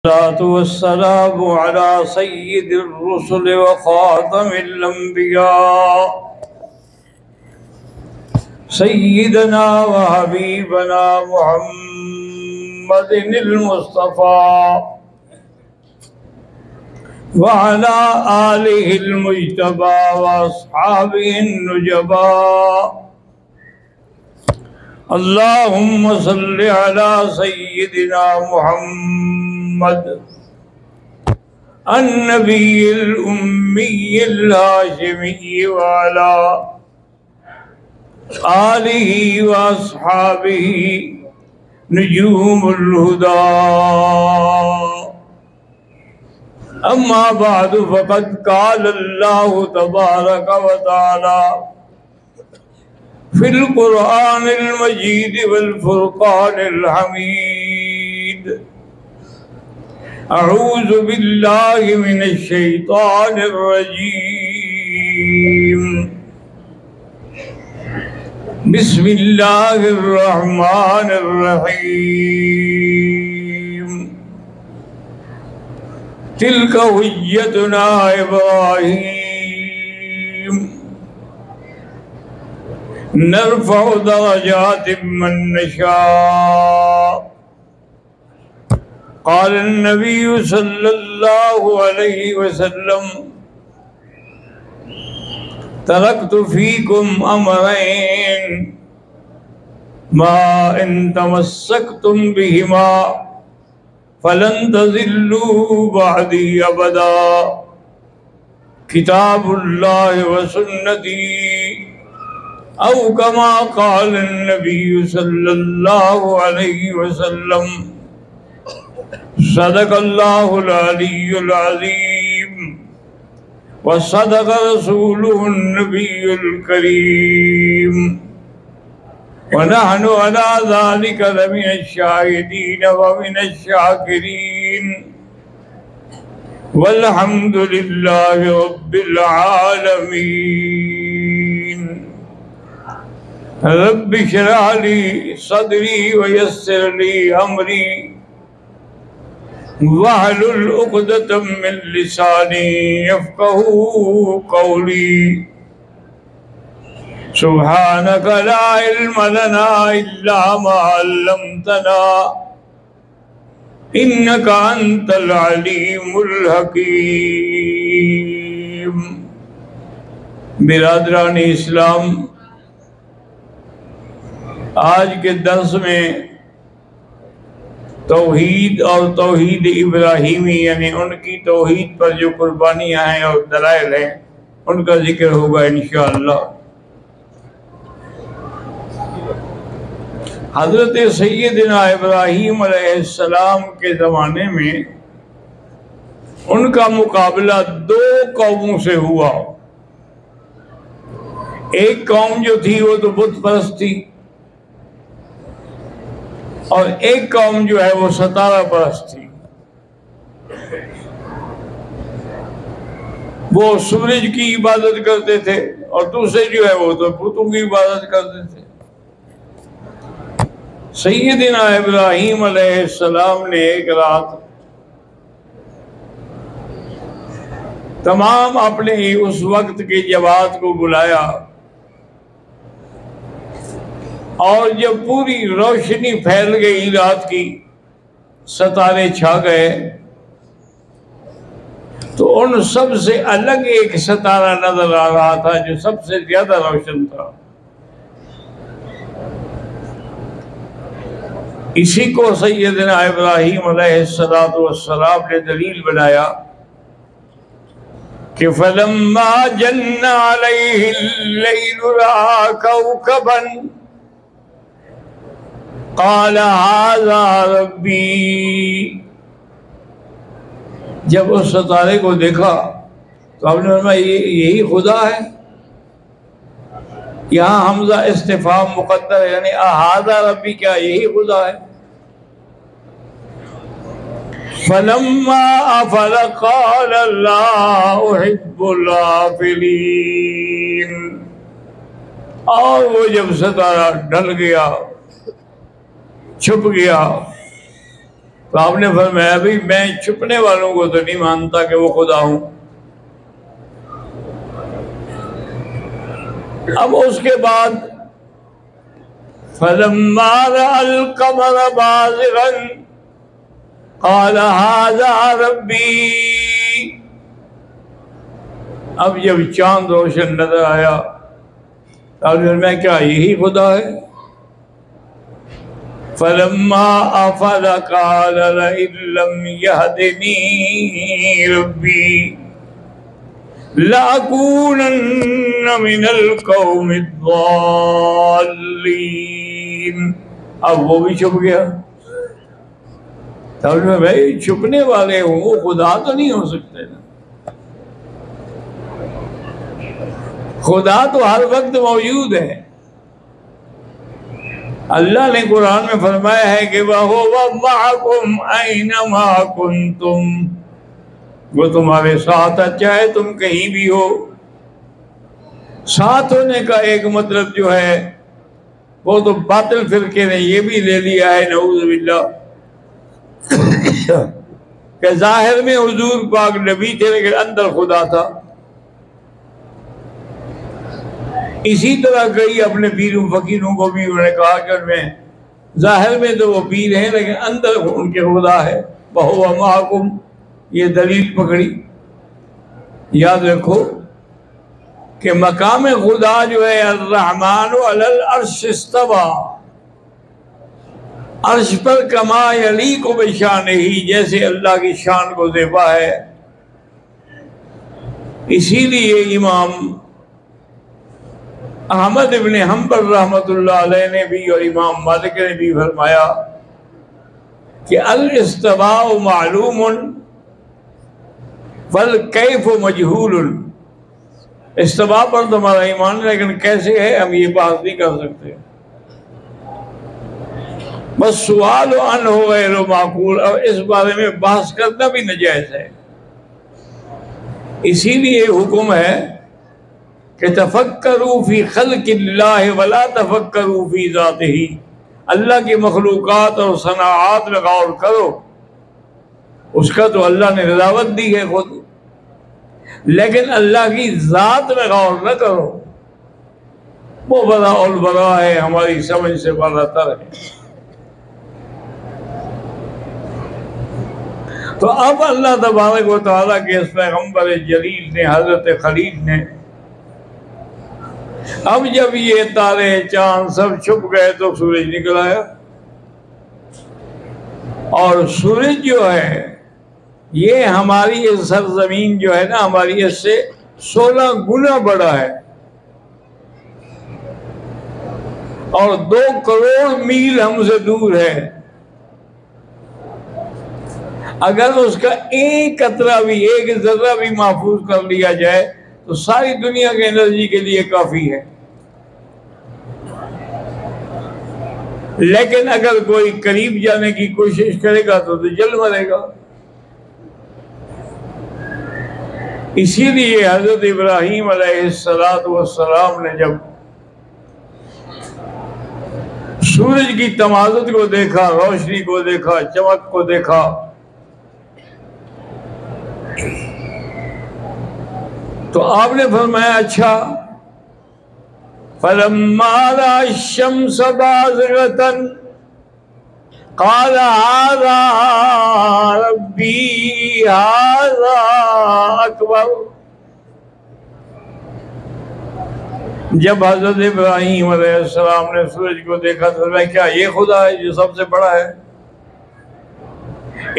الصلاة والسلام على سيد الرسل وخاتم الأنبياء سيدنا وحبيبنا محمد المصطفى وعلى آله المجتبى وأصحابه النجبى. اللهم صل على سيدنا محمد النبي الأمي الهاشمي وعلى آله وأصحابه نجوم الهدى. أما بعد فقد قال الله تبارك وتعالى في القرآن المجيد والفرقان الحميد: أعوذ بالله من الشيطان الرجيم. بسم الله الرحمن الرحيم. تلك حجتنا إبراهيم نرفع درجات من نشاء. قال النبي صلى الله عليه وسلم: تركت فيكم أمرين ما إن تمسكتم بهما فلن تضلوا بعدي أبدا: كتاب الله وسنتي، أو كما قال النبي صلى الله عليه وسلم. صدق الله العلي العظيم وصدق رسوله النبي الكريم، ونحن على ذلك لمن الشاهدين ومن الشاكرين، والحمد لله رب العالمين. رب اشرح لي صدري ويسر لي أمري واحلل عقدة من لساني يفقهوا قولي. سبحانك لا علم لنا إلا ما علمتنا إنك أنت العليم الحكيم. برادران اسلام، آج کے درس میں توحید اور توحید ابراہیمی یعنی ان کی توحید پر جو قربانیاں ہیں اور دلائل ہیں ان کا ذکر ہوگا انشاءاللہ۔ حضرت سیدنا ابراہیم علیہ السلام کے زمانے میں ان کا مقابلہ دو قوموں سے ہوا۔ ایک قوم جو تھی وہ تو بت پرست تھی، اور ایک قوم جو ہے وہ ستارہ پرست تھی۔ وہ سورج کی عبادت کرتے تھے اور دوسرے جو ہے وہ تو بتوں کی عبادت کرتے تھے۔ سیدنا ابراہیم علیہ السلام نے ایک رات تمام اپنے اس وقت کے جماعت کو بلایا، اور جب پوری روشنی پھیل گئی رات کی، ستارے چھا گئے، تو ان سب سے الگ ایک ستارہ نظر آ رہا تھا جو سب سے زیادہ روشن تھا۔ اسی کو سیدنا ابراہیم علیہ السلام نے دلیل بنایا کہ فَلَمَّا جَنَّ عَلَيْهِ اللَّيْلُ رَأَىٰ كَوْكَبًا قَالَ هَٰذَا رَبِّي۔ جب اس ستارے کو دیکھا تو آپ نے فرمایا یہی خدا ہے۔ یہاں حمزہ استفہام مقدر ہے، یعنی هَٰذَا رَبِّي، کیا یہی خدا ہے؟ فَلَمَّا أَفَلَ قَالَ لَا أُحِبُّ الْآفِلِينَ۔ اور وہ جب ستارہ ڈھل گیا، چھپ گیا، تو آپ نے فرمایا بھائی میں چھپنے والوں کو تو نہیں مانتا کہ وہ خدا ہوں۔ اب اس کے بعد فَلَمَّا رَأَى الْقَمَرَ بَازِغًا قَالَ هَذَا رَبِّي، اب جب چاند روشن نظر آیا تو میں کیا یہی خدا ہے؟ فَلَمَّا أَفَلَ قَالَ لَئِن لَّمْ يَهْدِنِي رَبِّي لَأَكُونَنَّ مِنَ الْقَوْمِ الضَّالِّينَ۔ اب وہ بھی چھپ گیا۔ تب میں بھائی چھپنے والے ہوں وہ خدا تو نہیں ہو سکتے نا، خدا تو ہر وقت موجود ہے۔ اللہ نے قرآن میں فرمایا ہے کہ وَهُوَ مَعَكُمْ أَيْنَمَا كُنْتُمْ، وہ تمہارے ساتھ ہے چاہے تم کہیں بھی ہو۔ ساتھ ہونے کا ایک مطلب جو ہے وہ تو باطل فرقے نے یہ بھی لے لیا ہے نعوذ باللہ کہ ظاہر میں حضور پاک نبی تھے لیکن اندر خدا تھا۔ اسی طرح کئی اپنے پیروں فقیروں کو بھی انہوں نے کہا کہ ان میں ظاہر میں تو وہ پیر ہیں لیکن اندر ان کے خدا ہے۔ وَهُوَ مَعَكُمْ، یہ دلیل پکڑی۔ یاد رکھو کہ مقام خدا جو ہے الرحمن علی العرش استویٰ، عرش پر کما یلیق بشانہ، جیسے اللہ کی شان کو زیبا ہے۔ اسی لیے امام احمد ابن حنبل رحمۃ اللہ علیہ نے بھی اور امام مالک نے بھی فرمایا کہ الاستواء معلوم والکیف مجہول، استواء پر تمہارا ایمان ہے لیکن کیسے ہے ہم یہ بات نہیں کر سکتے۔ بس سوال عنہ غیر معقول، اور اس بارے میں بحث کرنا بھی ناجائز ہے۔ اسی لیے حکم ہے کہ تفکروا فی خلق اللہ ولا تفکروا فی ذاتہ، اللہ کی مخلوقات اور صناعات میں غور کرو، اس کا تو اللہ نے رضاوت دی ہے خود، لیکن اللہ کی ذات میں غور نہ کرو، وہ بڑا البراء ہے، ہماری سمجھ سے بڑا تر ہے۔ تو اب اللہ تبارک و تعالیٰ کے اس پیغمبر جلیل نے حضرت خلیل نے اب جب یہ تارے چاند سب چھپ گئے تو سورج نکل آیا، اور سورج جو ہے یہ ہماری اس سرزمین جو ہے نا ہماری اس سے 16 گنا بڑا ہے، اور 2 کروڑ میل ہم سے دور ہے۔ اگر اس کا ایک قطرہ بھی ایک ذرہ بھی محفوظ کر لیا جائے تو ساری دنیا کے انرجی کے لیے کافی ہے، لیکن اگر کوئی قریب جانے کی کوشش کرے گا تو جل مرے گا۔ اسی لیے حضرت ابراہیم علیہ السلام نے جب سورج کی تمازت کو دیکھا، روشنی کو دیکھا، چمک کو دیکھا، تو آپ نے فرمایا اچھا فَلَمَّا رَأَى الشَّمْسَ بَازِغَةً قَالَ هَذَا رَبِّي هَذَا أَكْبَرُ۔ جب حضرت ابراہیم علیہ السلام نے سورج کو دیکھا تو میں کیا یہ خدا ہے جو سب سے بڑا ہے؟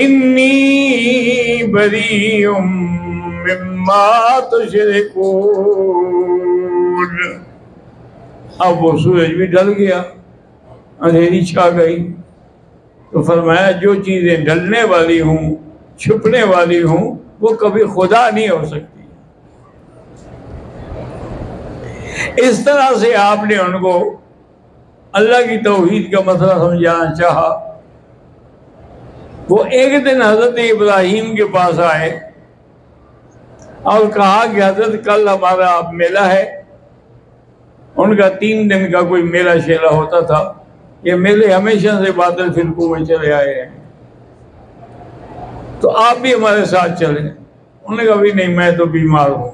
انی بریء مما تشرکون۔ اب وہ سورج بھی ڈل گیا، اندھیری چھا گئی، تو فرمایا جو چیزیں ڈلنے والی ہوں، چھپنے والی ہوں، وہ کبھی خدا نہیں ہو سکتی۔ اس طرح سے آپ نے ان کو اللہ کی توحید کا مسئلہ سمجھانا چاہا۔ وہ ایک دن حضرت ابراہیم کے پاس آئے اور کہا کہ حضرت کل ہمارا میلہ ہے۔ ان کا 3 دن کا کوئی میلہ شیلہ ہوتا تھا، یہ میلے ہمیشہ سے باطل فرقوں میں چلے آئے ہیں۔ تو آپ بھی ہمارے ساتھ چلیں. انہوں نے کہا بھی نہیں میں تو بیمار ہوں.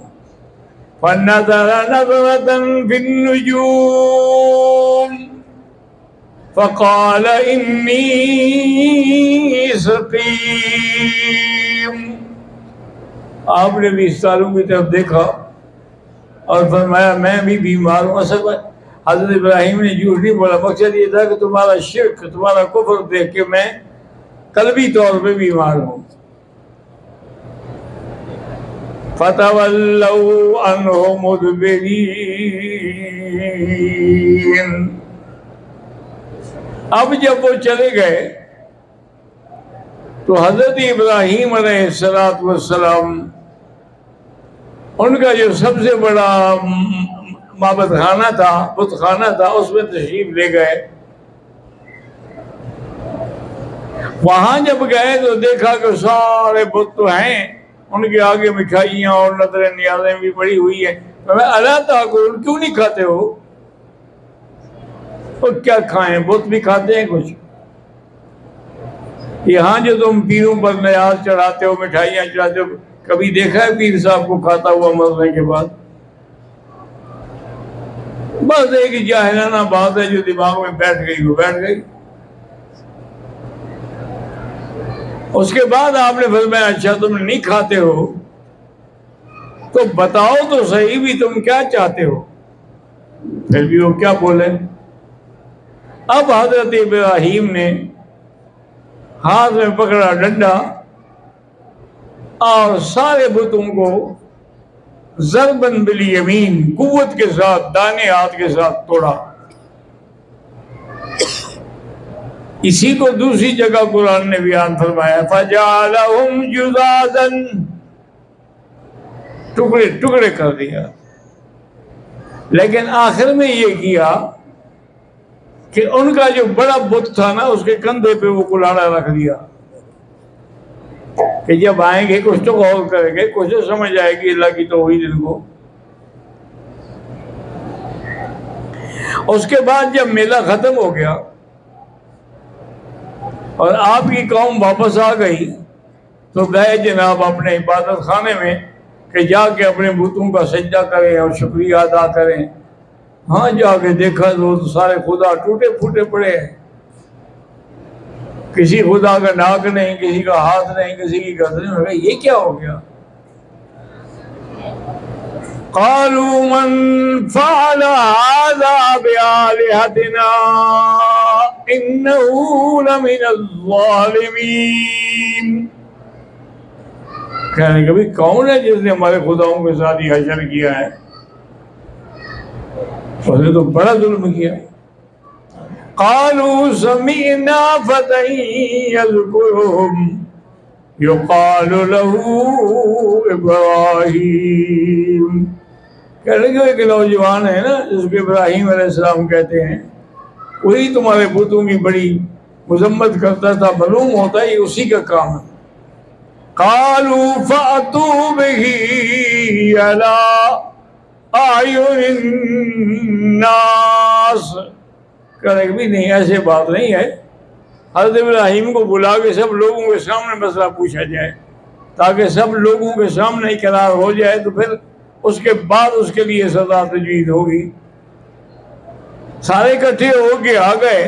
فَنَظَرَ نَظْرَةً فِي النُّجُومِ فَقَالَ إِنِّي سَقِيمٌ. آپ نے بھی ستاروں کی طرف دیکھا اور فرمایا میں بھی بیمار ہوں. اصل میں حضرت ابراہیم نے جھوٹ نہیں بولا. مقصد یہ تھا کہ تمہارا شرک تمہارا کفر دیکھ کے میں قلبی طور پہ بیمار ہوں. فَتَوَلَّوْا عَنْهُ مُدْبِرِينَ. اب جب وہ چلے گئے تو حضرت ابراہیم علیہ السلام ان کا جو سب سے بڑا معبد خانہ تھا بت خانہ تھا اس میں تشریف لے گئے. وہاں جب گئے تو دیکھا کہ سارے بت تو ہیں, ان کے آگے مٹھائیاں اور نظریں نیازیں بھی پڑی ہوئی ہیں. اللہ تعالیٰ کیوں نہیں کھاتے ہو؟ اور کیا کھائیں, بت بھی کھاتے ہیں کچھ. یہاں جو تم پیروں پر نیاز چڑھاتے ہو مٹھائیاں چڑھاتے ہو, کبھی دیکھا ہے پیر صاحب کو کھاتا ہوا مرنے کے بعد؟ بس ایک جاہلانہ بات ہے جو دماغ میں بیٹھ گئی وہ بیٹھ گئی. اس کے بعد آپ نے فرمایا اچھا تم نہیں کھاتے ہو تو بتاؤ تو صحیح بھی تم کیا چاہتے ہو. پھر بھی وہ کیا بولے. اب حضرت ابراہیم نے ہاتھ میں پکڑا ڈنڈا اور سارے بتوں کو ضرباً بالیمین قوت کے ساتھ دانے ہاتھ کے ساتھ توڑا. اسی کو دوسری جگہ قرآن نے بیان فرمایا فَجَعَلَهُمْ جُذَاذًا, ٹکڑے ٹکڑے کر دیا. لیکن آخر میں یہ کیا کہ ان کا جو بڑا بت تھا نا اس کے کندھے پہ وہ کلاڑا رکھ دیا کہ جب آئیں گے کچھ تو غور کریں گے, کچھ تو سمجھ آئے گی اللہ کی توحید ان کو. اس کے بعد جب میلہ ختم ہو گیا اور آپ کی قوم واپس آ گئی تو گئے جناب اپنے عبادت خانے میں کہ جا کے اپنے بتوں کا سجدہ کریں اور شکریہ ادا کریں. ہاں جا کے دیکھا تو سارے خدا ٹوٹے پھوٹے پڑے ہیں. کسی خدا کا ناک نہیں, کسی کا ہاتھ نہیں, کسی کی گردن نہیں. یہ کیا ہو گیا؟ قالوا من فعل هذا بآلهتنا إنه لمن الظالمين. کہنے کہ بھئی کون ہے جس نے ہمارے خداؤں کے ساتھ یہ حشر کیا ہے؟ اس نے تو بڑا ظلم کیا. قالوا سمعنا فتى يذكرهم يقال له ابراہیم. کہنے کہ ایک نوجوان ہے نا جس کو ابراہیم علیہ السلام کہتے ہیں, وہی تمہارے بتوں کی بڑی مذمت کرتا تھا, معلوم ہوتا ہے یہ اسی کا کام ہے. قالوا فأتوا به على أعين الناس. کہنے کہ بھی نہیں ایسے بات نہیں ہے. حضرت ابراہیم کو بلا کے سب لوگوں کے سامنے مسئلہ پوچھا جائے تاکہ سب لوگوں کے سامنے اقرار ہو جائے تو پھر اس کے بعد اس کے لیے سزا تجوید ہوگی. سارے اکٹھے ہو کے آ گئے,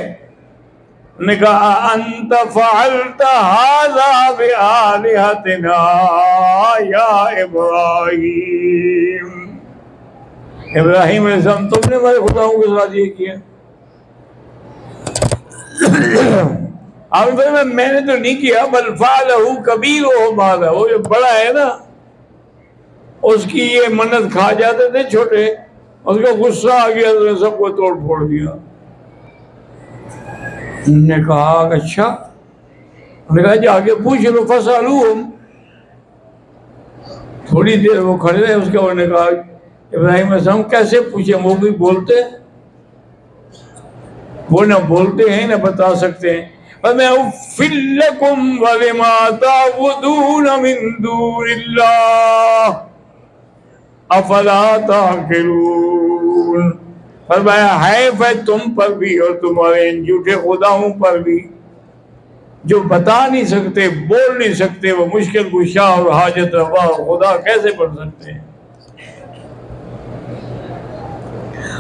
نے کہا انت فعلت هذا بآلهتنا یا ابراہیم. ابراہیم علیہ السلام تم نے ہمارے خداؤں کے ساتھ یہ کیا؟ آپ نے میں نے تو نہیں کیا, بل فعلہ کبیرہم ھذا. وہ جو بڑا ہے نا اس کی یہ منت کھا جاتے تھے چھوٹے, اس کا غصہ آ گیا تو سب کو توڑ پھوڑ دیا. انہوں نے کہا اچھا, انہوں نے کہا جا کے پوچھ لو فسألوہم. تھوڑی دیر وہ کھڑے رہے, اس کے انہوں نے کہا ابراہیم علیہ السلام کیسے پوچھیں, وہ بھی بولتے وہ نہ بولتے ہیں نہ بتا سکتے ہیں. فَمَا أُفِّلْ لَكُمْ وَلِمَا تَعْبُدُونَ مِن دُونِ اللَّهِ أَفَلَا تَعْقِلُونَ. فرمایا حیف ہے تم پر بھی اور تمہارے ان جھوٹے خداؤں پر بھی جو بتا نہیں سکتے، بول نہیں سکتے، وہ مشکل کشا اور حاجت روا اور خدا کیسے بن سکتے ہیں؟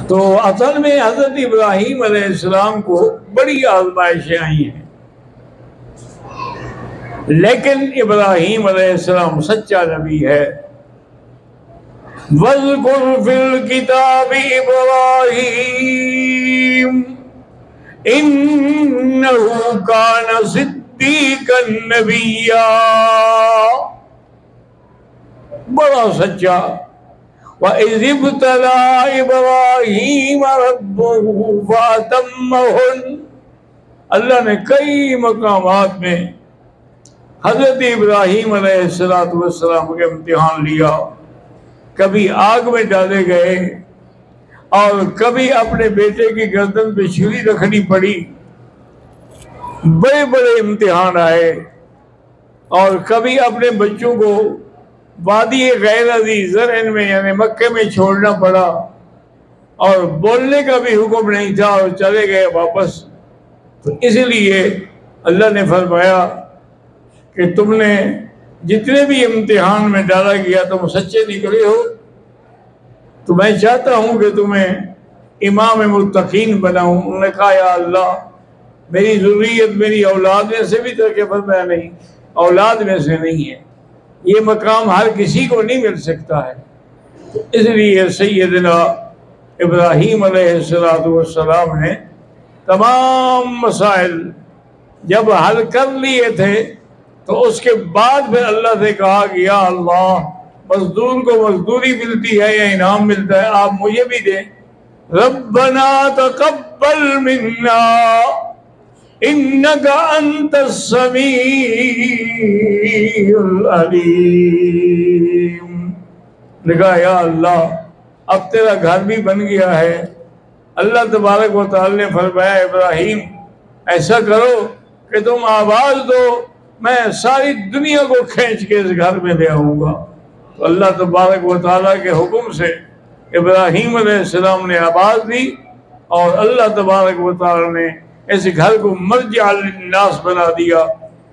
تو اصل میں حضرت ابراہیم علیہ السلام کو بڑی آزمائشیں آئی ہیں، لیکن ابراہیم علیہ السلام سچا نبی ہے۔ وَاذْكُرْ فِي الْكِتَابِ إِبْرَاهِيمَ إِنَّهُ كَانَ صِدِّيقًا نَبِيًّا، بڑا سچا۔ وَإِذِ ابْتَلَىٰ إِبْرَاهِيمَ رَبُّهُ فَأَتَمَّهُ، اللہ نے کئی مقامات میں حضرت ابراہیم علیہ السلام کے امتحان لیا۔ کبھی آگ میں ڈالے گئے اور کبھی اپنے بیٹے کی گردن پہ چھری رکھنی پڑی، بڑے بڑے امتحان آئے، اور کبھی اپنے بچوں کو وادی غیر ذی زرع میں یعنی مکے میں چھوڑنا پڑا، اور بولنے کا بھی حکم نہیں تھا اور چلے گئے واپس۔ تو اس لیے اللہ نے فرمایا کہ تم نے جتنے بھی امتحان میں ڈالا گیا تم سچے نکلے ہو، تو میں چاہتا ہوں کہ تمہیں امام متقین بناؤں۔ انہوں نے کہا یا اللہ میری ذریت میری اولاد میں سے بھی تو کہ فرمایا نہیں، اولاد میں سے نہیں ہے، یہ مقام ہر کسی کو نہیں مل سکتا ہے۔ اس لیے سیدنا ابراہیم علیہ السلام نے تمام مسائل جب حل کر لیے تھے تو اس کے بعد پھر اللہ سے کہا کہ یا اللہ مزدور کو مزدوری ملتی ہے یا انعام ملتا ہے، آپ مجھے بھی دیں۔ ربنا تقبل منا انک انت السمیع العلیم۔ نے کہا یا اللہ اب تیرا گھر بھی بن گیا ہے۔ اللہ تبارک و تعالی نے فرمایا ابراہیم ایسا کرو کہ تم آواز دو، میں ساری دنیا کو کھینچ کے اس گھر میں لے آؤں گا۔ تو اللہ تبارک و تعالیٰ کے حکم سے ابراہیم علیہ السلام نے آواز دی، اور اللہ تبارک و تعالیٰ نے اس گھر کو مرجع للناس بنا دیا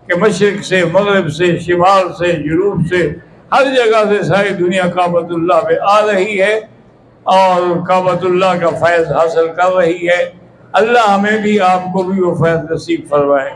کہ مشرق سے مغرب سے شمال سے جنوب سے ہر جگہ سے ساری دنیا کعبۃ اللہ پہ آ رہی ہے اور کعبۃ اللہ کا فیض حاصل کر رہی ہے۔ اللہ ہمیں بھی آپ کو بھی وہ فیض نصیب فرمائے۔